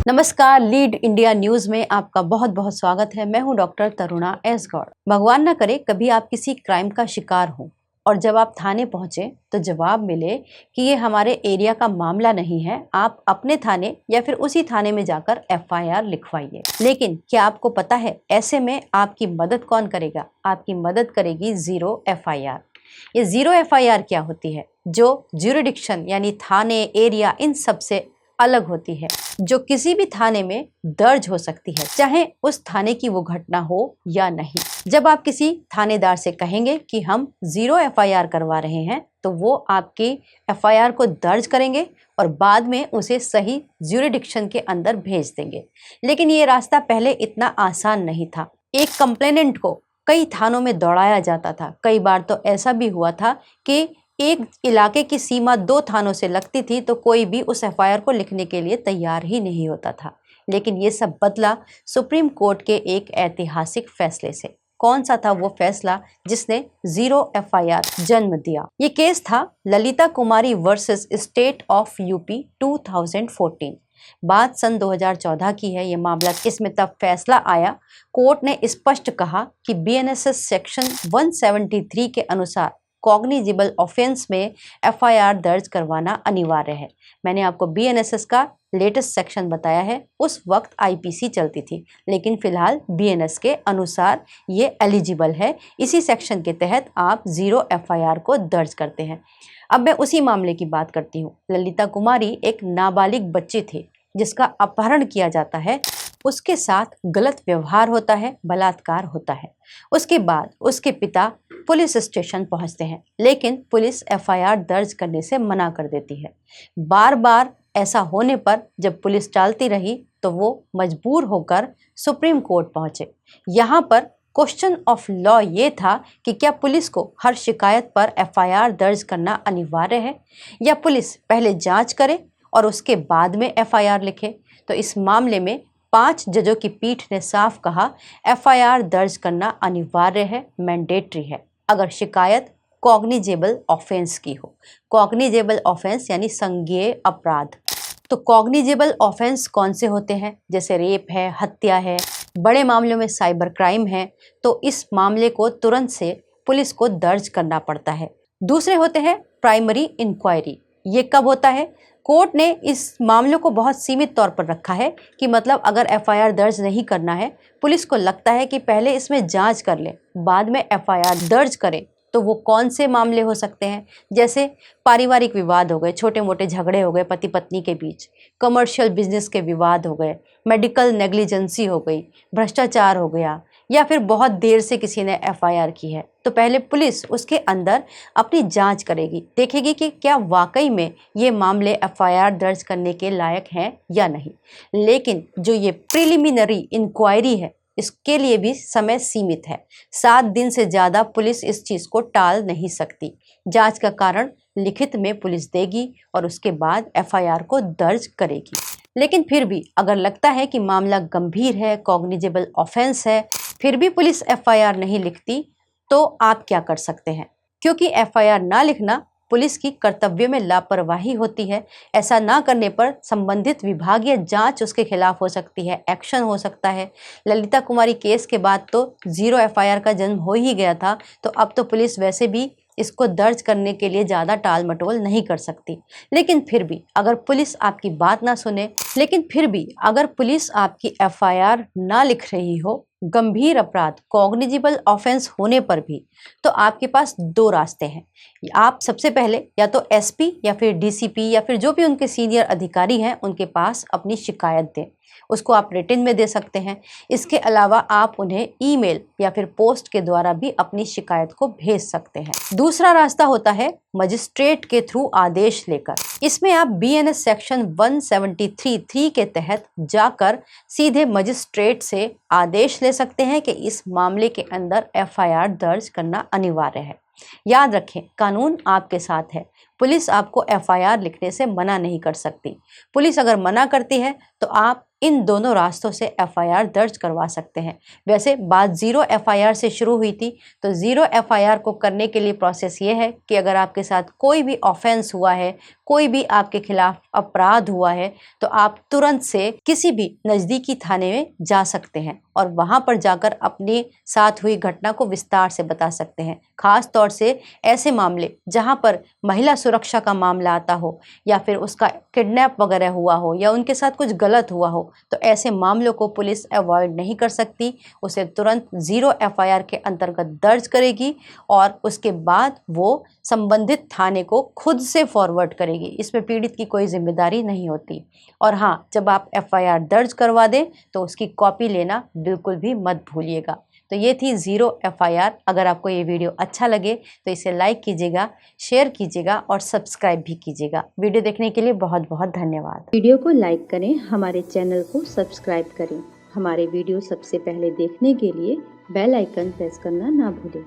नमस्कार, lead India news में आपका बहुत बहुत स्वागत है। मैं हूं डॉक्टर तरुणा एस गौड़। भगवान न करे कभी आप किसी क्राइम का शिकार हो और जब आप थाने पहुंचे तो जवाब मिले कि ये हमारे एरिया का मामला नहीं है, आप अपने थाने या फिर उसी थाने में जाकर एफआईआर लिखवाइए। लेकिन क्या आपको पता है ऐसे में आपकी मदद कौन करेगा? आपकी मदद करेगी जीरो एफआईआर। ये जीरो एफआईआर क्या होती है? जो ज्यूरिडिक्शन यानी थाने, एरिया, इन सब से अलग होती है, जो किसी भी थाने में दर्ज हो सकती है, चाहे उस थाने की वो घटना हो या नहीं। जब आप किसी थानेदार से कहेंगे कि हम जीरो एफआईआर करवा रहे हैं, तो वो आपकी एफआईआर को दर्ज करेंगे और बाद में उसे सही ज्यूरिडिक्शन के अंदर भेज देंगे। लेकिन ये रास्ता पहले इतना आसान नहीं था। एक कंप्लेनेंट को कई थानों में दौड़ाया जाता था। कई बार तो ऐसा भी हुआ था कि एक इलाके की सीमा 2 थानों से लगती थी तो कोई भी उस एफआईआर को लिखने के लिए तैयार ही नहीं होता था। लेकिन ये सब बदला सुप्रीम कोर्ट के एक ऐतिहासिक फैसले से। कौन सा था वो फैसला जिसने जीरो एफआईआर जन्म दिया? ये केस था ललिता कुमारी वर्सेस स्टेट ऑफ यूपी 2014। बात सन 2014 की है ये मामला। इसमें तब फैसला आया, कोर्ट ने स्पष्ट कहा कि बीएनएसएस सेक्शन 173 के अनुसार कॉग्निजिबल ऑफेंस में एफआईआर दर्ज करवाना अनिवार्य है। मैंने आपको बीएनएसएस का लेटेस्ट सेक्शन बताया है, उस वक्त आईपीसी चलती थी, लेकिन फिलहाल बीएनएस के अनुसार ये एलिजिबल है। इसी सेक्शन के तहत आप जीरो एफआईआर को दर्ज करते हैं। अब मैं उसी मामले की बात करती हूँ। ललिता कुमारी एक नाबालिग बच्ची थी जिसका अपहरण किया जाता है, उसके साथ गलत व्यवहार होता है, बलात्कार होता है। उसके बाद उसके पिता पुलिस स्टेशन पहुंचते हैं, लेकिन पुलिस एफआईआर दर्ज करने से मना कर देती है। बार बार ऐसा होने पर जब पुलिस टालती रही तो वो मजबूर होकर सुप्रीम कोर्ट पहुंचे। यहाँ पर क्वेश्चन ऑफ लॉ ये था कि क्या पुलिस को हर शिकायत पर एफआईआर दर्ज करना अनिवार्य है या पुलिस पहले जांच करे और उसके बाद में एफआईआर लिखे। तो इस मामले में 5 जजों की पीठ ने साफ कहा, एफआईआर दर्ज करना अनिवार्य है, मैंडेटरी है, अगर शिकायत कॉग्निजेबल ऑफेंस की हो। कॉग्निजेबल ऑफेंस यानी संज्ञेय अपराध। तो कॉग्निजेबल ऑफेंस कौन से होते हैं? जैसे रेप है, हत्या है, बड़े मामलों में साइबर क्राइम है, तो इस मामले को तुरंत से पुलिस को दर्ज करना पड़ता है। दूसरे होते हैं प्राइमरी इंक्वायरी। ये कब होता है? कोर्ट ने इस मामले को बहुत सीमित तौर पर रखा है कि मतलब अगर एफआईआर दर्ज नहीं करना है, पुलिस को लगता है कि पहले इसमें जांच कर ले, बाद में एफआईआर दर्ज करें, तो वो कौन से मामले हो सकते हैं? जैसे पारिवारिक विवाद हो गए, छोटे मोटे झगड़े हो गए पति पत्नी के बीच, कमर्शियल बिजनेस के विवाद हो गए, मेडिकल नेग्लिजेंसी हो गई, भ्रष्टाचार हो गया, या फिर बहुत देर से किसी ने एफआईआर की है, तो पहले पुलिस उसके अंदर अपनी जांच करेगी, देखेगी कि क्या वाकई में ये मामले एफआईआर दर्ज करने के लायक हैं या नहीं। लेकिन जो ये प्रिलिमिनरी इंक्वायरी है, इसके लिए भी समय सीमित है। 7 दिन से ज़्यादा पुलिस इस चीज़ को टाल नहीं सकती। जांच का कारण लिखित में पुलिस देगी और उसके बाद एफआईआर को दर्ज करेगी। लेकिन फिर भी अगर लगता है कि मामला गंभीर है, कॉग्निजेबल ऑफेंस है, फिर भी पुलिस एफआईआर नहीं लिखती, तो आप क्या कर सकते हैं? क्योंकि एफआईआर ना लिखना पुलिस की कर्तव्य में लापरवाही होती है। ऐसा ना करने पर संबंधित विभागीय जांच उसके खिलाफ हो सकती है, एक्शन हो सकता है। ललिता कुमारी केस के बाद तो जीरो एफआईआर का जन्म हो ही गया था, तो अब तो पुलिस वैसे भी इसको दर्ज करने के लिए ज़्यादा टाल मटोल नहीं कर सकती। लेकिन फिर भी अगर पुलिस आपकी बात ना सुने, अगर पुलिस आपकी एफआईआर ना लिख रही हो, गंभीर अपराध कॉग्निजिबल ऑफेंस होने पर भी, तो आपके पास 2 रास्ते हैं। आप सबसे पहले या तो एसपी या फिर डीसीपी या फिर जो भी उनके सीनियर अधिकारी हैं उनके पास अपनी शिकायत दें। उसको आप रिटन में दे सकते हैं। इसके अलावा आप उन्हें ईमेल या फिर पोस्ट के द्वारा भी अपनी शिकायत को भेज सकते हैं। दूसरा रास्ता होता है मजिस्ट्रेट के थ्रू आदेश लेकर। इसमें आप बीएनएस सेक्शन 173(3) के तहत जाकर सीधे मजिस्ट्रेट से आदेश ले सकते हैं कि इस मामले के अंदर एफआईआर दर्ज करना अनिवार्य है। याद रखें, कानून आपके साथ है। पुलिस आपको एफआईआर लिखने से मना नहीं कर सकती। पुलिस अगर मना करती है तो आप इन दोनों रास्तों से एफआईआर दर्ज करवा सकते हैं। वैसे बात ज़ीरो एफआईआर से शुरू हुई थी, तो ज़ीरो एफआईआर को करने के लिए प्रोसेस ये है कि अगर आपके साथ कोई भी ऑफेंस हुआ है, कोई भी आपके खिलाफ अपराध हुआ है, तो आप तुरंत से किसी भी नज़दीकी थाने में जा सकते हैं और वहाँ पर जाकर अपने साथ हुई घटना को विस्तार से बता सकते हैं। खास तौर से ऐसे मामले जहाँ पर महिला सुरक्षा का मामला आता हो, या फिर उसका किडनैप वगैरह हुआ हो, या उनके साथ कुछ गलत हुआ हो, तो ऐसे मामलों को पुलिस अवॉइड नहीं कर सकती। उसे तुरंत ज़ीरो एफआईआर के अंतर्गत दर्ज करेगी और उसके बाद वो संबंधित थाने को खुद से फॉरवर्ड करेगी। इसमें पीड़ित की कोई जिम्मेदारी नहीं होती। और हाँ, जब आप एफआईआर दर्ज करवा दें तो उसकी कॉपी लेना बिल्कुल भी मत भूलिएगा। तो ये थी ज़ीरो एफआईआर। अगर आपको ये वीडियो अच्छा लगे तो इसे लाइक कीजिएगा, शेयर कीजिएगा और सब्सक्राइब भी कीजिएगा। वीडियो देखने के लिए बहुत बहुत धन्यवाद। वीडियो को लाइक करें, हमारे चैनल को सब्सक्राइब करें। हमारे वीडियो सबसे पहले देखने के लिए बेल आइकन प्रेस करना ना भूलें।